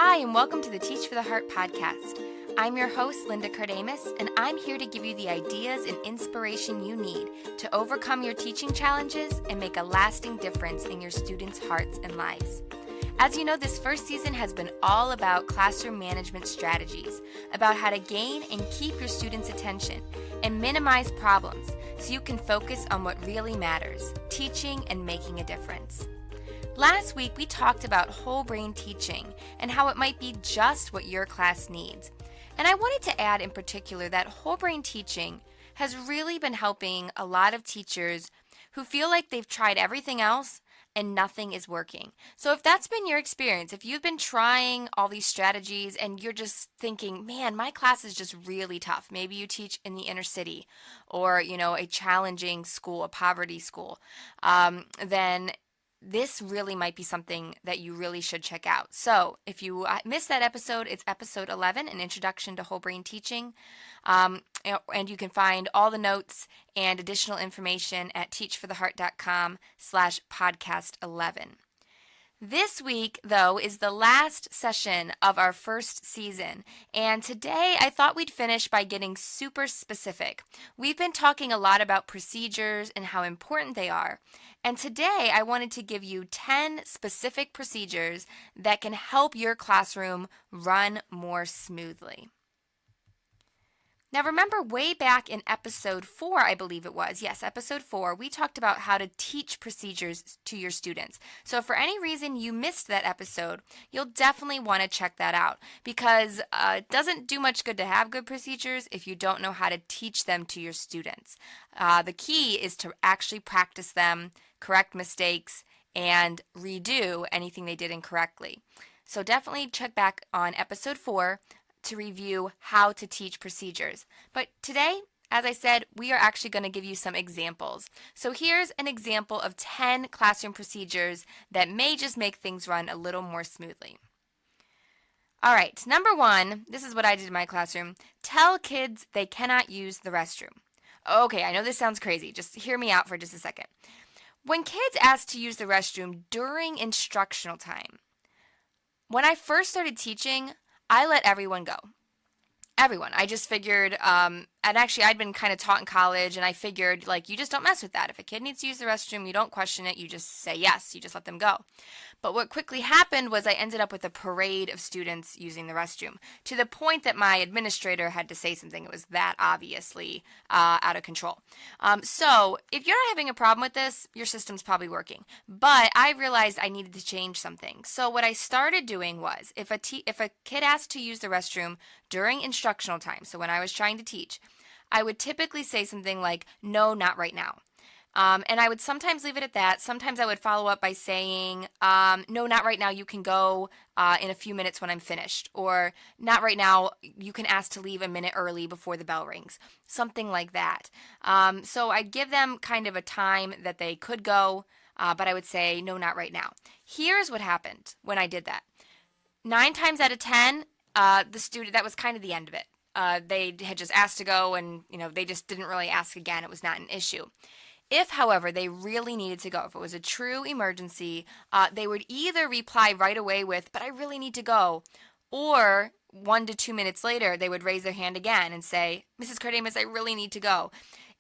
Hi, and welcome to the Teach for the Heart podcast. I'm your host, Linda Cardamus, and I'm here to give you the ideas and inspiration you need to overcome your teaching challenges and make a lasting difference in your students' hearts and lives. As you know, this first season has been all about classroom management strategies, about how to gain and keep your students' attention and minimize problems so you can focus on what really matters, teaching and making a difference. Last week, we talked about whole brain teaching and how it might be just what your class needs. And I wanted to add in particular that whole brain teaching has really been helping a lot of teachers who feel like they've tried everything else and nothing is working. So if that's been your experience, if you've been trying all these strategies and you're just thinking, man, my class is just really tough. Maybe you teach in the inner city or, a challenging school, a poverty school, then this really might be something that you really should check out. So if you missed that episode, it's episode 11, an introduction to whole brain teaching. And you can find all the notes and additional information at teachfortheheart.com/podcast11. This week, though, is the last session of our first season, and today I thought we'd finish by getting super specific. We've been talking a lot about procedures and how important they are, and today I wanted to give you 10 specific procedures that can help your classroom run more smoothly. Now remember way back in episode 4, I believe it was, yes, episode 4, we talked about how to teach procedures to your students. So if for any reason you missed that episode, you'll definitely want to check that out because it doesn't do much good to have good procedures if you don't know how to teach them to your students. The key is to actually practice them, correct mistakes, and redo anything they did incorrectly. So definitely check back on episode 4 to review how to teach procedures. But today, as I said, we are actually going to give you some examples. So here's an example of 10 classroom procedures that may just make things run a little more smoothly. All right, number 1, this is what I did in my classroom. Tell kids they cannot use the restroom. Okay, I know this sounds crazy. Just hear me out for just a second. When kids ask to use the restroom during instructional time, when I first started teaching, I let everyone go. Everyone. I just figured, and actually I'd been kind of taught in college, and I figured, you just don't mess with that. If a kid needs to use the restroom, you don't question it, you just say yes, you just let them go. But what quickly happened was I ended up with a parade of students using the restroom, to the point that my administrator had to say something. It was that obviously out of control. So if you're not having a problem with this, your system's probably working. But I realized I needed to change something. So what I started doing was, if a kid asked to use the restroom during instructional time, so when I was trying to teach, I would typically say something like, no, not right now. And I would sometimes leave it at that. Sometimes I would follow up by saying, no, not right now. You can go in a few minutes when I'm finished. Or not right now. You can ask to leave a minute early before the bell rings. Something like that. So I'd give them kind of a time that they could go, but I would say, no, not right now. Here's what happened when I did that. 9 times out of 10, the student, that was kind of the end of it. They had just asked to go and, they just didn't really ask again. It was not an issue. If, however, they really needed to go, if it was a true emergency, they would either reply right away with, but I really need to go, or 1 to 2 minutes later, they would raise their hand again and say, Mrs. Cardamus, I really need to go.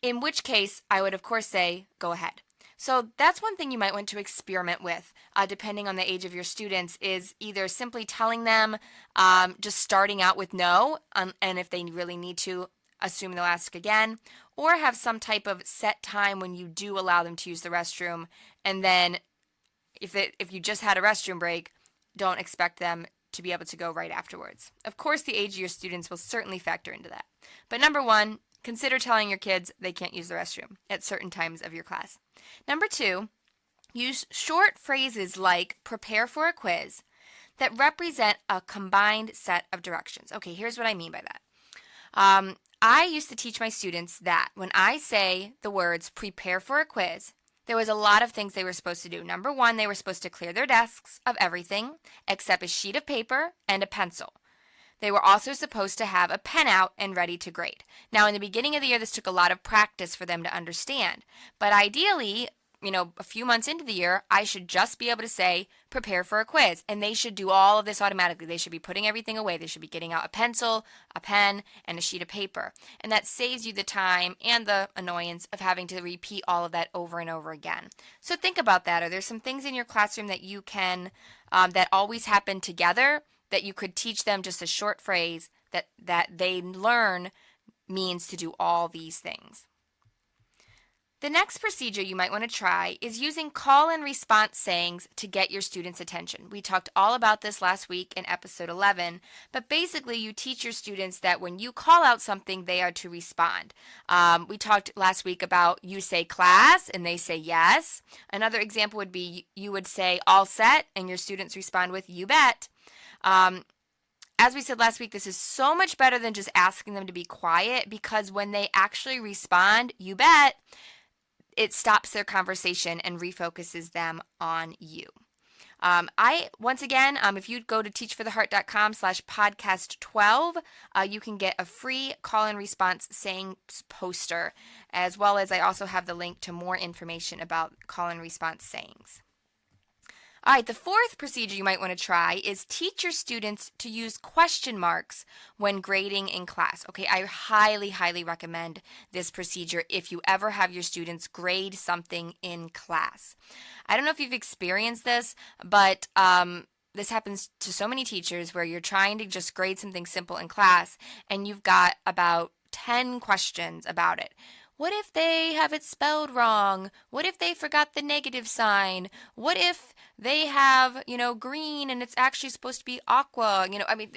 In which case, I would, of course, say, go ahead. So that's one thing you might want to experiment with, depending on the age of your students, is either simply telling them, just starting out with no, and if they really need to, assume they'll ask again, or have some type of set time when you do allow them to use the restroom, and then if you just had a restroom break, don't expect them to be able to go right afterwards. Of course, the age of your students will certainly factor into that. But number 1, consider telling your kids they can't use the restroom at certain times of your class. Number 2, use short phrases like prepare for a quiz that represent a combined set of directions. Okay, here's what I mean by that. I used to teach my students that when I say the words prepare for a quiz, there was a lot of things they were supposed to do. Number 1, they were supposed to clear their desks of everything except a sheet of paper and a pencil. They were also supposed to have a pen out and ready to grade. Now, in the beginning of the year, this took a lot of practice for them to understand. But ideally, a few months into the year, I should just be able to say, prepare for a quiz. And they should do all of this automatically. They should be putting everything away. They should be getting out a pencil, a pen, and a sheet of paper. And that saves you the time and the annoyance of having to repeat all of that over and over again. So think about that. Are there some things in your classroom that you can, that always happen together, that you could teach them just a short phrase that they learn means to do all these things? The next procedure you might want to try is using call and response sayings to get your students' attention. We talked all about this last week in episode 11, but basically you teach your students that when you call out something, they are to respond. We talked last week about you say class and they say yes. Another example would be you would say all set and your students respond with you bet. As we said last week, this is so much better than just asking them to be quiet, because when they actually respond, you bet, it stops their conversation and refocuses them on you. Once again, if you go to teachfortheheart.com/podcast12, you can get a free call and response sayings poster, as well as I also have the link to more information about call and response sayings. All right, the fourth procedure you might want to try is teach your students to use question marks when grading in class. Okay, I highly, highly recommend this procedure if you ever have your students grade something in class. I don't know if you've experienced this, but this happens to so many teachers where you're trying to just grade something simple in class and you've got about 10 questions about it. What if they have it spelled wrong? What if they forgot the negative sign? What if they have, green and it's actually supposed to be aqua?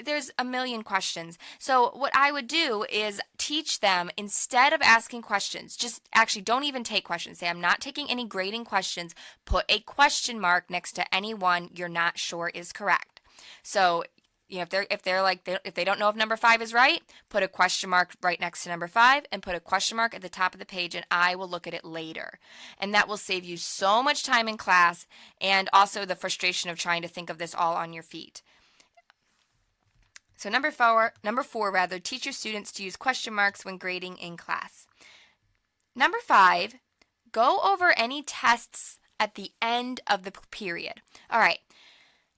There's a million questions. So what I would do is teach them, instead of asking questions, just actually don't even take questions. Say, I'm not taking any grading questions. Put a question mark next to any one you're not sure is correct. So if they don't know if number 5 is right, put a question mark right next to number 5 and put a question mark at the top of the page, and I will look at it later. And that will save you so much time in class and also the frustration of trying to think of this all on your feet. So number four, teach your students to use question marks when grading in class. Number 5, go over any tests at the end of the period. All right.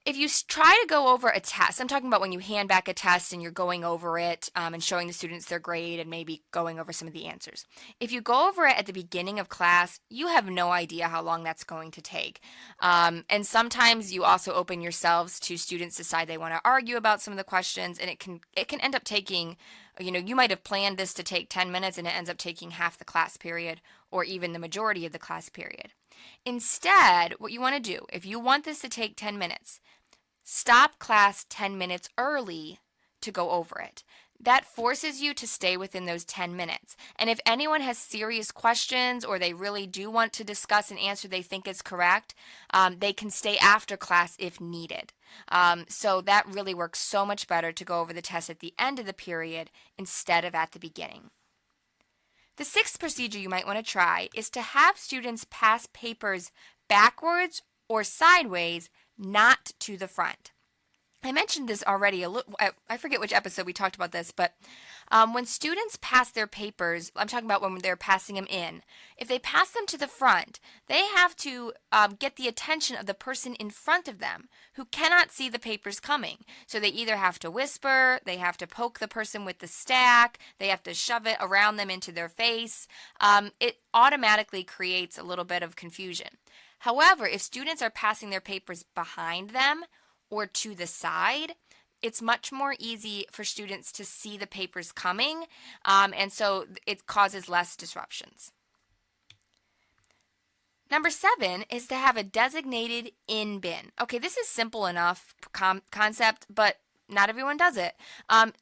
If you try to go over a test, I'm talking about when you hand back a test and you're going over it and showing the students their grade and maybe going over some of the answers. If you go over it at the beginning of class, you have no idea how long that's going to take. And sometimes you also open yourselves to students decide they want to argue about some of the questions, and it can end up taking, you might have planned this to take 10 minutes and it ends up taking half the class period or even the majority of the class period. Instead, what you want to do, if you want this to take 10 minutes, stop class 10 minutes early to go over it. That forces you to stay within those 10 minutes. And if anyone has serious questions or they really do want to discuss an answer they think is correct, they can stay after class if needed. So that really works so much better to go over the test at the end of the period instead of at the beginning. The sixth procedure you might want to try is to have students pass papers backwards or sideways, not to the front. I mentioned this already I forget which episode we talked about this, but when students pass their papers, I'm talking about when they're passing them in, if they pass them to the front, they have to get the attention of the person in front of them who cannot see the papers coming. So they either have to whisper, they have to poke the person with the stack, they have to shove it around them into their face. It automatically creates a little bit of confusion. However, if students are passing their papers behind them or to the side, it's much more easy for students to see the papers coming, and so it causes less disruptions. Number 7 is to have a designated in bin. Okay, this is simple enough concept, but not everyone does it.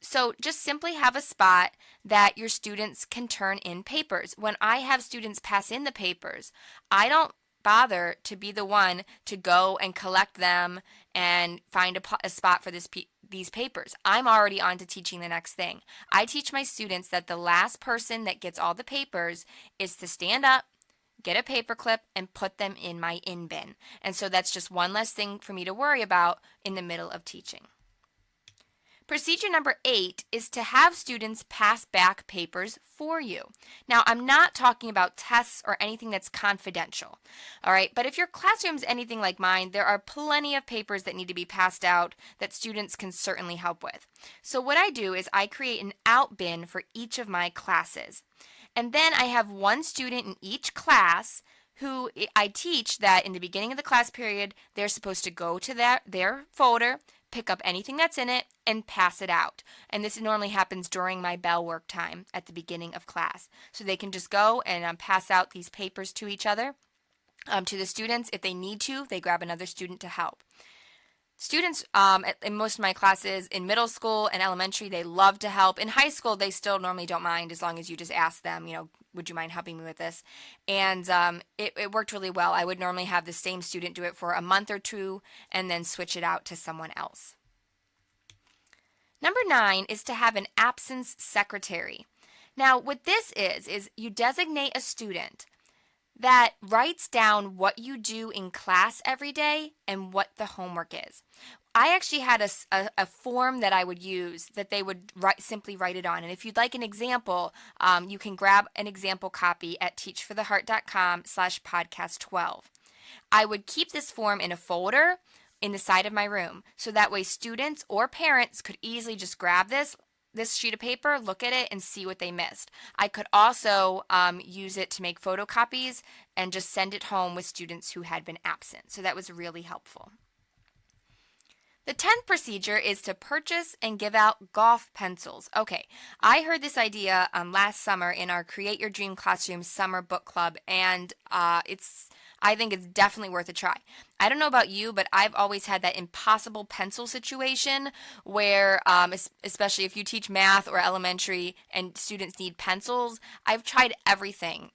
So just simply have a spot that your students can turn in papers. When I have students pass in the papers, I don't bother to be the one to go and collect them and find a spot for these papers. I'm already on to teaching the next thing. I teach my students that the last person that gets all the papers is to stand up, get a paper clip, and put them in my in bin. And so that's just one less thing for me to worry about in the middle of teaching. Procedure number 8 is to have students pass back papers for you. Now, I'm not talking about tests or anything that's confidential, all right? But if your classroom's anything like mine, there are plenty of papers that need to be passed out that students can certainly help with. So what I do is I create an out bin for each of my classes. And then I have one student in each class who I teach that in the beginning of the class period, they're supposed to go to their folder, pick up anything that's in it, and pass it out. And this normally happens during my bell work time at the beginning of class. So they can just go and pass out these papers to each other, to the students. If they need to, they grab another student to help. Students in most of my classes in middle school and elementary, they love to help. In high school, they still normally don't mind as long as you just ask them, would you mind helping me with this? And it worked really well. I would normally have the same student do it for a month or two and then switch it out to someone else. Number 9 is to have an absence secretary. Now, what this is you designate a student that writes down what you do in class every day and what the homework is. I actually had a form that I would use that they would simply write it on. And if you'd like an example, you can grab an example copy at teachfortheheart.com/podcast12. I would keep this form in a folder in the side of my room. So that way students or parents could easily just grab this sheet of paper, look at it, and see what they missed. I could also use it to make photocopies and just send it home with students who had been absent. So that was really helpful. The 10th procedure is to purchase and give out golf pencils. Okay, I heard this idea last summer in our Create Your Dream Classroom Summer Book Club, and I think it's definitely worth a try. I don't know about you, but I've always had that impossible pencil situation where, especially if you teach math or elementary and students need pencils, I've tried everything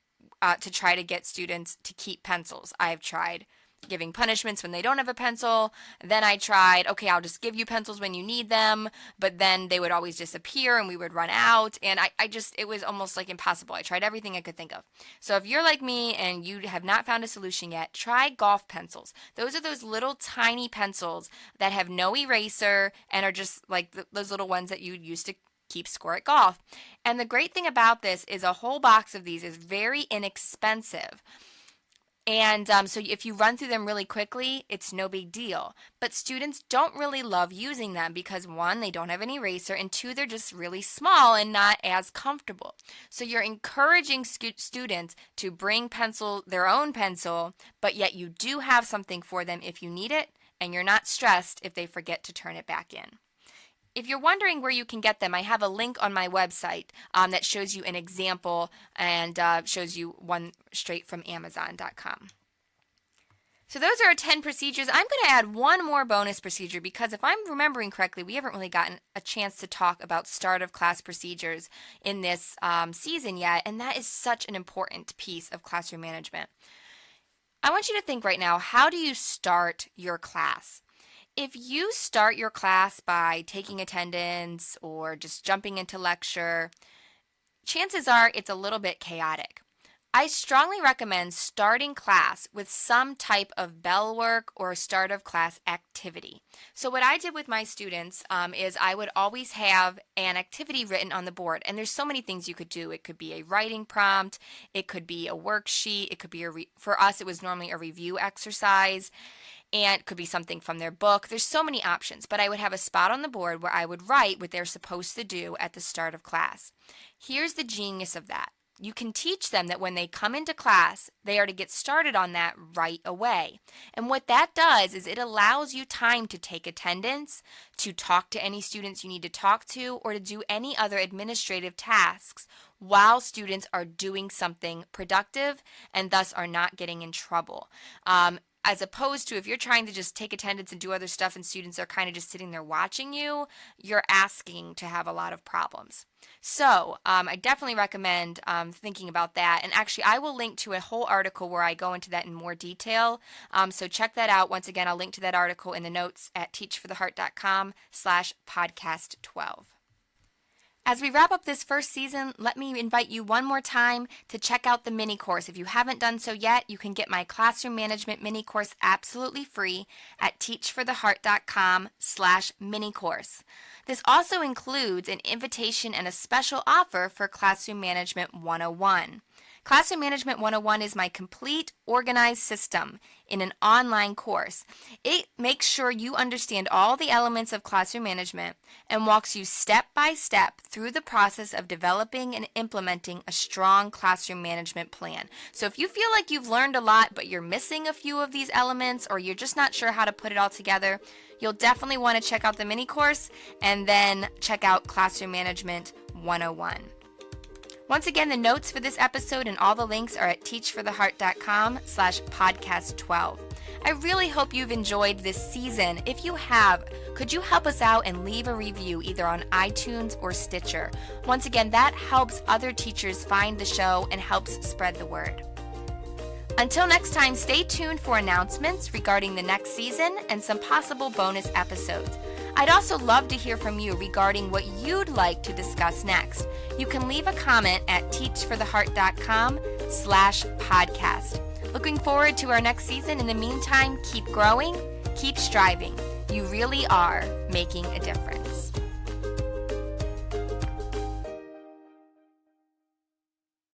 to try to get students to keep pencils. I've tried giving punishments when they don't have a pencil. Then I tried, okay, I'll just give you pencils when you need them, but then they would always disappear and we would run out. And it was almost like impossible. I tried everything I could think of. So if you're like me and you have not found a solution yet, try golf pencils. Those are those little tiny pencils that have no eraser and are just like those little ones that you use to keep score at golf. And the great thing about this is a whole box of these is very inexpensive. And so if you run through them really quickly, it's no big deal. But students don't really love using them because 1, they don't have an eraser, and 2, they're just really small and not as comfortable. So you're encouraging students to bring their own pencil, but yet you do have something for them if you need it, and you're not stressed if they forget to turn it back in. If you're wondering where you can get them, I have a link on my website that shows you an example and shows you one straight from Amazon.com. So those are our 10 procedures. I'm going to add one more bonus procedure because if I'm remembering correctly, we haven't really gotten a chance to talk about start of class procedures in this season yet, and that is such an important piece of classroom management. I want you to think right now, how do you start your class? If you start your class by taking attendance or just jumping into lecture, chances are it's a little bit chaotic. I strongly recommend starting class with some type of bell work or start of class activity. So what I did with my students is I would always have an activity written on the board, and there's so many things you could do. It could be a writing prompt, it could be a worksheet, it could be for us it was normally a review exercise. And it could be something from their book. There's so many options, but I would have a spot on the board where I would write what they're supposed to do at the start of class. Here's the genius of that. You can teach them that when they come into class, they are to get started on that right away. And what that does is it allows you time to take attendance, to talk to any students you need to talk to, or to do any other administrative tasks while students are doing something productive and thus are not getting in trouble. As opposed to if you're trying to just take attendance and do other stuff and students are kind of just sitting there watching you, you're asking to have a lot of problems. So I definitely recommend thinking about that. And actually, I will link to a whole article where I go into that in more detail. So check that out. Once again, I'll link to that article in the notes at teachfortheheart.com/podcast12. As we wrap up this first season, let me invite you one more time to check out the mini course. If you haven't done so yet, you can get my classroom management mini course absolutely free at teachfortheheart.com/mini course. This also includes an invitation and a special offer for Classroom Management 101. Classroom Management 101 is my complete organized system in an online course. It makes sure you understand all the elements of classroom management and walks you step by step through the process of developing and implementing a strong classroom management plan. So if you feel like you've learned a lot but you're missing a few of these elements or you're just not sure how to put it all together, you'll definitely want to check out the mini course and then check out Classroom Management 101. Once again, the notes for this episode and all the links are at teachfortheheart.com/podcast12. I really hope you've enjoyed this season. If you have, could you help us out and leave a review either on iTunes or Stitcher? Once again, that helps other teachers find the show and helps spread the word. Until next time, stay tuned for announcements regarding the next season and some possible bonus episodes. I'd also love to hear from you regarding what you'd like to discuss next. You can leave a comment at teachfortheheart.com/podcast. Looking forward to our next season. In the meantime, keep growing, keep striving. You really are making a difference.